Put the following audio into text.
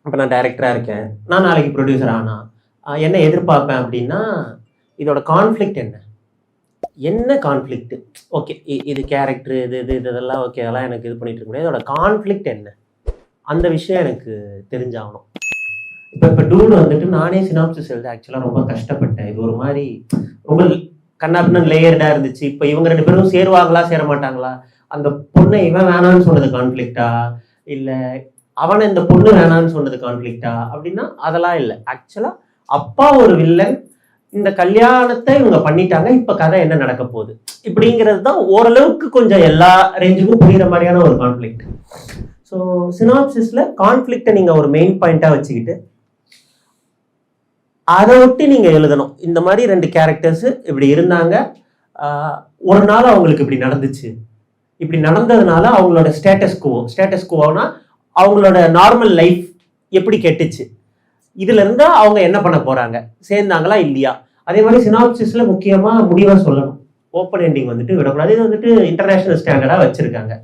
இப்போ நான் டைரக்டராக இருக்கேன், நான் நாளைக்கு ப்ரொடியூசர் ஆனா என்ன எதிர்பார்ப்பேன் அப்படின்னா, இதோட கான்ஃப்ளிக்ட் என்ன? என்ன கான்ஃப்ளிக்ட்? ஓகே, இது கேரக்டர், இது இதெல்லாம் ஓகே, அதெல்லாம் எனக்கு இது பண்ணிட்டு இருக்க முடியாது. இதோட கான்ஃப்ளிக்ட் என்ன? அந்த விஷயம் எனக்கு தெரிஞ்சாகணும். இப்போ டூடு வந்துட்டு நானே சினாப்சிஸ் எழுத ஆக்சுவலாக ரொம்ப கஷ்டப்பட்டேன். இது ஒரு மாதிரி ரொம்ப கண்ணாபின்னு லேயர்டாக இருந்துச்சு. இப்போ இவங்க 2 பேரும் சேருவாங்களா சேர மாட்டாங்களா? அந்த பொண்ணை இவன் வேணான்னு சொன்னது கான்ஃப்ளிக்டா, இல்லை அவனை இந்த பொண்ணு வேணான்னு சொன்னது கான்ஃப்ளிக்டா அப்படின்னா அதெல்லாம் இல்லை. ஆக்சுவலா அப்பா ஒரு வில்லன், இந்த கல்யாணத்தை இவங்க பண்ணிட்டாங்க, இப்ப கதை என்ன நடக்க போகுது இப்படிங்கிறது தான் ஓரளவுக்கு கொஞ்சம் எல்லா ரேஞ்சுக்கும் புரியுற மாதிரியான ஒரு கான்ஃப்ளிக்ட். ஸோ சினாப்சிஸ்ல கான்ஃப்ளிக்டை நீங்க ஒரு மெயின் பாயிண்டா வச்சுக்கிட்டு அதை ஒட்டி நீங்க எழுதணும். இந்த மாதிரி 2 கேரக்டர்ஸ் இப்படி இருந்தாங்க, ஒரு நாள் அவங்களுக்கு இப்படி நடந்துச்சு, இப்படி நடந்ததுனால அவங்களோட ஸ்டேட்டஸ் கோனா அவங்களோட நார்மல் லைஃப் எப்படி கெட்டுச்சு, இதுல இருந்தா அவங்க என்ன பண்ண போறாங்க, சேர்ந்தாங்களா இல்லையா. அதே மாதிரி சினாப்சிஸ்ல முக்கியமா முடிவா சொல்லணும். ஓப்பன் எண்டிங் வந்துட்டு விடக்கூடாது. இது வந்துட்டு இன்டர்நேஷனல் ஸ்டாண்டர்டா வச்சிருக்காங்க.